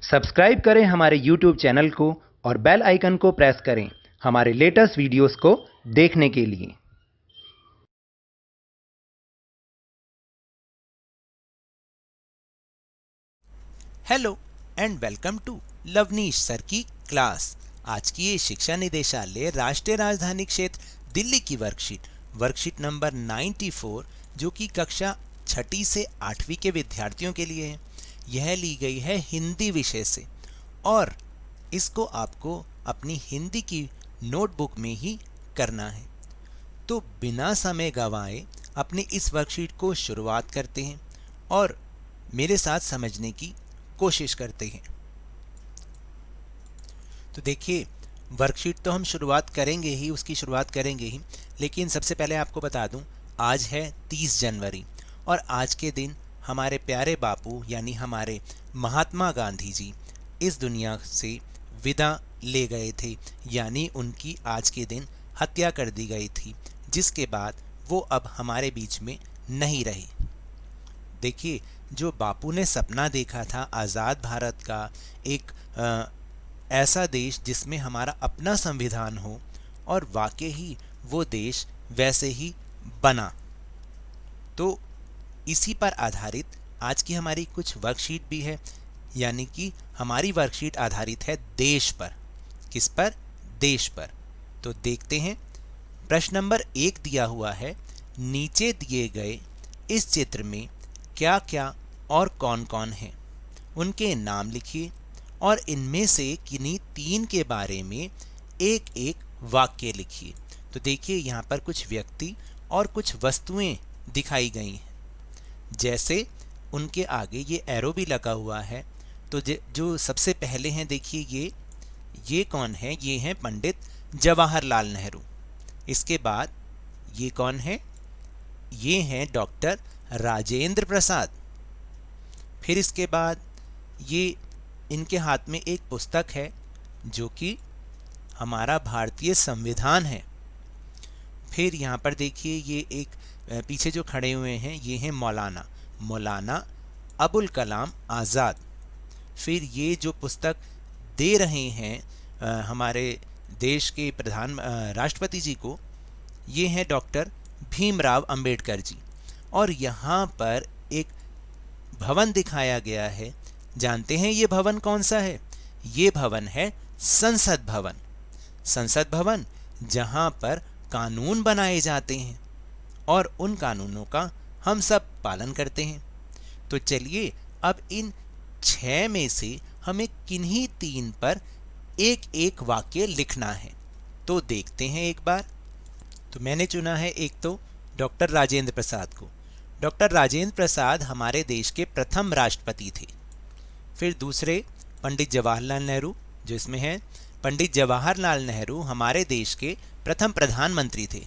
Subscribe करें हमारे YouTube channel को और बेल आइकन को प्रेस करें हमारे लेटेस्ट वीडियोस को देखने के लिए। Hello and welcome to Lavneesh sir की क्लास। आज की ये शिक्षा निदेशालय राष्ट्रीय राजधानी क्षेत्र दिल्ली की वर्कशीट नंबर 94 जो कि कक्षा 6ठी से 8वीं के विद्यार्थियों के लिए है। यह ली गई है हिंदी विषय से और इसको आपको अपनी हिंदी की नोटबुक में ही करना है। तो बिना समय गंवाए अपनी इस वर्कशीट को शुरुआत करते हैं और मेरे साथ समझने की कोशिश करते हैं। तो देखिए, वर्कशीट तो हम शुरुआत करेंगे ही, उसकी शुरुआत करेंगे ही, लेकिन सबसे पहले आपको बता दूं, आज है 30 जनवरी और आज के दिन हमारे प्यारे बापू यानी हमारे महात्मा गांधी जी इस दुनिया से विदा ले गए थे, यानी उनकी आज के दिन हत्या कर दी गई थी, जिसके बाद वो अब हमारे बीच में नहीं रहे। देखिए, जो बापू ने सपना देखा था आज़ाद भारत का, एक ऐसा देश जिसमें हमारा अपना संविधान हो, और वाकई ही वो देश वैसे ही बना। तो इसी पर आधारित आज की हमारी कुछ वर्कशीट भी है, यानी कि हमारी वर्कशीट आधारित है देश पर। किस पर? देश पर। तो देखते हैं। प्रश्न नंबर 1 दिया हुआ है, नीचे दिए गए इस चित्र में क्या क्या और कौन कौन हैं, उनके नाम लिखिए और इनमें से किन्हीं 3 के बारे में एक एक वाक्य लिखिए। तो देखिए, यहाँ पर कुछ व्यक्ति और कुछ वस्तुएं दिखाई गई हैं, जैसे उनके आगे ये एरो भी लगा हुआ है। तो जो सबसे पहले हैं, देखिए ये कौन है? ये हैं पंडित जवाहरलाल नेहरू। इसके बाद ये कौन है? ये हैं डॉक्टर राजेंद्र प्रसाद। फिर इसके बाद ये इनके हाथ में एक पुस्तक है जो कि हमारा भारतीय संविधान है। फिर यहाँ पर देखिए, ये एक पीछे जो खड़े हुए हैं ये हैं मौलाना अबुल कलाम आज़ाद। फिर ये जो पुस्तक दे रहे हैं हमारे देश के राष्ट्रपति जी को, ये हैं डॉक्टर भीमराव अंबेडकर जी। और यहाँ पर एक भवन दिखाया गया है। जानते हैं ये भवन कौन सा है? ये भवन है संसद भवन। संसद भवन जहाँ पर कानून बनाए जाते हैं और उन कानूनों का हम सब पालन करते हैं। तो चलिए, अब इन 6 में से हमें किन्हीं 3 पर एक एक वाक्य लिखना है। तो देखते हैं एक बार। तो मैंने चुना है एक तो डॉक्टर राजेंद्र प्रसाद को। डॉक्टर राजेंद्र प्रसाद हमारे देश के प्रथम राष्ट्रपति थे। फिर दूसरे पंडित जवाहरलाल नेहरू, जो इसमें है, पंडित जवाहरलाल नेहरू हमारे देश के प्रथम प्रधानमंत्री थे।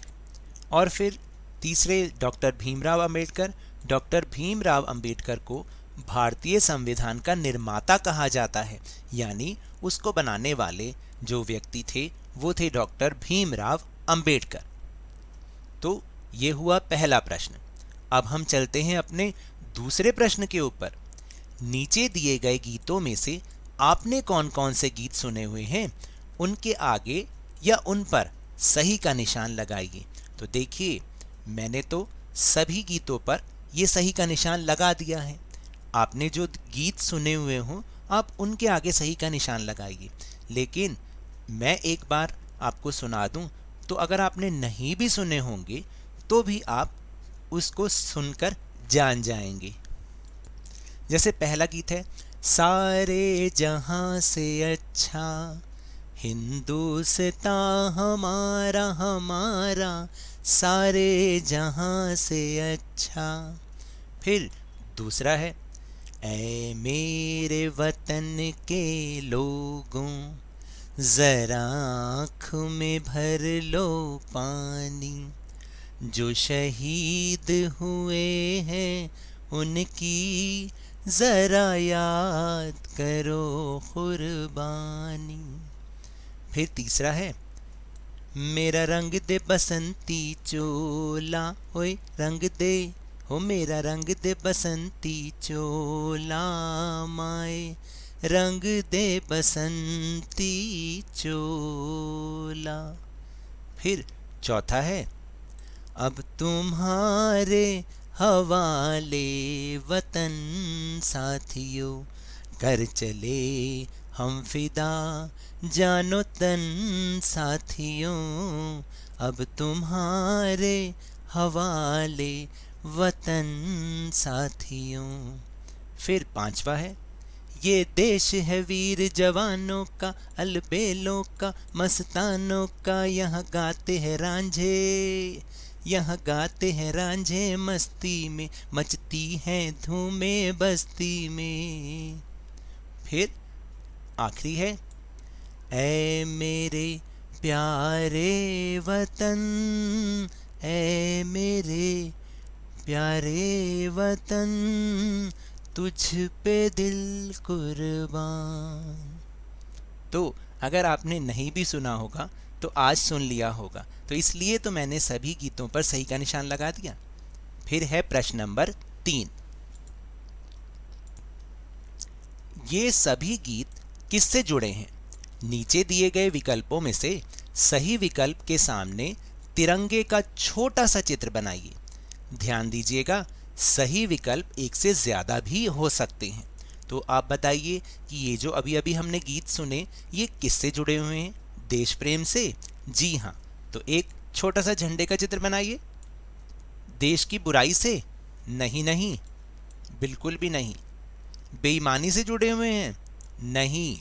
और फिर तीसरे डॉक्टर भीमराव अंबेडकर। डॉक्टर भीमराव अंबेडकर को भारतीय संविधान का निर्माता कहा जाता है, यानी उसको बनाने वाले जो व्यक्ति थे वो थे डॉक्टर भीमराव अंबेडकर। तो ये हुआ पहला प्रश्न। अब हम चलते हैं अपने दूसरे प्रश्न के ऊपर। नीचे दिए गए गीतों में से आपने कौन कौन से गीत सुने हुए हैं, उनके आगे या उन पर सही का निशान लगाइए। तो देखिए, मैंने तो सभी गीतों पर ये सही का निशान लगा दिया है। आपने जो गीत सुने हुए हों, आप उनके आगे सही का निशान लगाइए। लेकिन मैं एक बार आपको सुना दूं, तो अगर आपने नहीं भी सुने होंगे तो भी आप उसको सुनकर जान जाएंगे। जैसे पहला गीत है, सारे जहां से अच्छा हिंदुस्तान हमारा हमारा, सारे जहां से अच्छा। फिर दूसरा है, ऐ मेरे वतन के लोगों जरा आँख में भर लो पानी, जो शहीद हुए हैं उनकी जरा याद करो कुर्बानी। फिर तीसरा है, मेरा रंग दे बसंती चोला, ओए रंग दे हो मेरा रंग दे बसंती चोला, माए रंग दे बसंती चोला। फिर चौथा है, अब तुम्हारे हवाले वतन साथियों, कर चले हम फिदा जानो तन साथियों, अब तुम्हारे हवाले वतन साथियों। फिर पांचवा है, ये देश है वीर जवानों का, अलबेलों का, मस्तानों का, यहाँ गाते हैं रांझे, यहाँ गाते हैं रांझे मस्ती में, मचती हैं धूमें बस्ती में। फिर आखिरी है, ऐ मेरे प्यारे वतन, ऐ मेरे प्यारे वतन, तुझ पे दिल कुर्बान। तो अगर आपने नहीं भी सुना होगा तो आज सुन लिया होगा, तो इसलिए तो मैंने सभी गीतों पर सही का निशान लगा दिया। फिर है प्रश्न नंबर 3, ये सभी गीत किससे जुड़े हैं? नीचे दिए गए विकल्पों में से सही विकल्प के सामने तिरंगे का छोटा सा चित्र बनाइए। ध्यान दीजिएगा, सही विकल्प एक से ज़्यादा भी हो सकते हैं। तो आप बताइए कि ये जो अभी अभी हमने गीत सुने, ये किससे जुड़े हुए हैं? देश प्रेम से? जी हाँ, तो एक छोटा सा झंडे का चित्र बनाइए। देश की बुराई से? नहीं नहीं, बिल्कुल भी नहीं। बेईमानी से जुड़े हुए हैं? नहीं।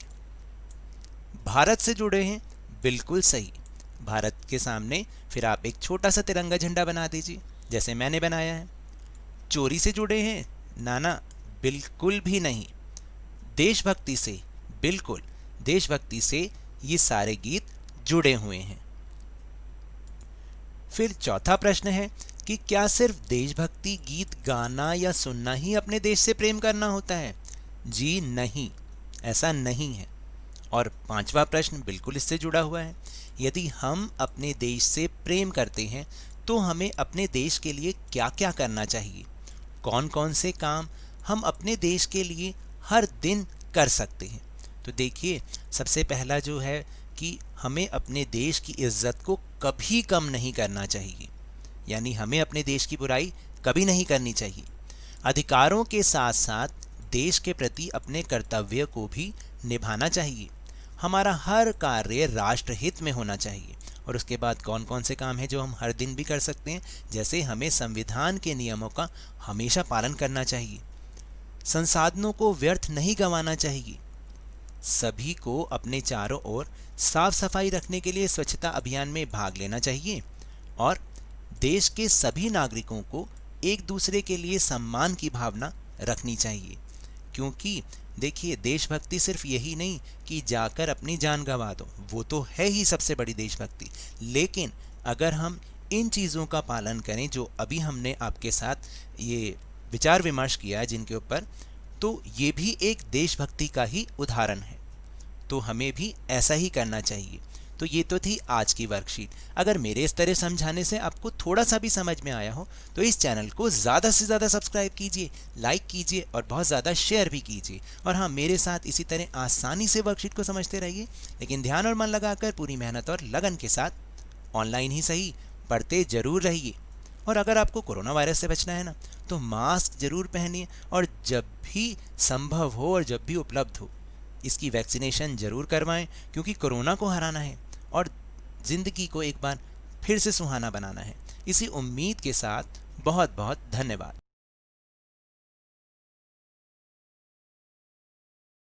भारत से जुड़े हैं? बिल्कुल सही। भारत के सामने फिर आप एक छोटा सा तिरंगा झंडा बना दीजिए, जैसे मैंने बनाया है। चोरी से जुड़े हैं? ना, बिल्कुल भी नहीं। देशभक्ति से? बिल्कुल, देशभक्ति से ये सारे गीत जुड़े हुए हैं। फिर चौथा प्रश्न है कि क्या सिर्फ देशभक्ति गीत गाना या सुनना ही अपने देश से प्रेम करना होता है? जी नहीं, ऐसा नहीं है। और पांचवा प्रश्न बिल्कुल इससे जुड़ा हुआ है, यदि हम अपने देश से प्रेम करते हैं तो हमें अपने देश के लिए क्या क्या करना चाहिए? कौन कौन से काम हम अपने देश के लिए हर दिन कर सकते हैं? तो देखिए, सबसे पहला जो है कि हमें अपने देश की इज्जत को कभी कम नहीं करना चाहिए, यानी हमें अपने देश की बुराई कभी नहीं करनी चाहिए। अधिकारों के साथ साथ देश के प्रति अपने कर्तव्य को भी निभाना चाहिए। हमारा हर कार्य राष्ट्रहित में होना चाहिए। और उसके बाद कौन कौन से काम हैं जो हम हर दिन भी कर सकते हैं? जैसे हमें संविधान के नियमों का हमेशा पालन करना चाहिए, संसाधनों को व्यर्थ नहीं गंवाना चाहिए, सभी को अपने चारों ओर साफ सफाई रखने के लिए स्वच्छता अभियान में भाग लेना चाहिए, और देश के सभी नागरिकों को एक दूसरे के लिए सम्मान की भावना रखनी चाहिए। क्योंकि देखिए, देशभक्ति सिर्फ यही नहीं कि जाकर अपनी जान गंवा दो, वो तो है ही सबसे बड़ी देशभक्ति, लेकिन अगर हम इन चीज़ों का पालन करें जो अभी हमने आपके साथ ये विचार विमर्श किया है जिनके ऊपर, तो ये भी एक देशभक्ति का ही उदाहरण है। तो हमें भी ऐसा ही करना चाहिए। तो ये तो थी आज की वर्कशीट। अगर मेरे इस तरह समझाने से आपको थोड़ा सा भी समझ में आया हो तो इस चैनल को ज़्यादा से ज़्यादा सब्सक्राइब कीजिए, लाइक कीजिए और बहुत ज़्यादा शेयर भी कीजिए। और हाँ, मेरे साथ इसी तरह आसानी से वर्कशीट को समझते रहिए, लेकिन ध्यान और मन लगाकर पूरी मेहनत और लगन के साथ ऑनलाइन ही सही पढ़ते ज़रूर रहिए। और अगर आपको कोरोना वायरस से बचना है ना, तो मास्क ज़रूर पहनिए, और जब भी संभव हो और जब भी उपलब्ध हो इसकी वैक्सीनेशन ज़रूर करवाएं, क्योंकि कोरोना को हराना है और ज़िंदगी को एक बार फिर से सुहाना बनाना है। इसी उम्मीद के साथ बहुत बहुत धन्यवाद।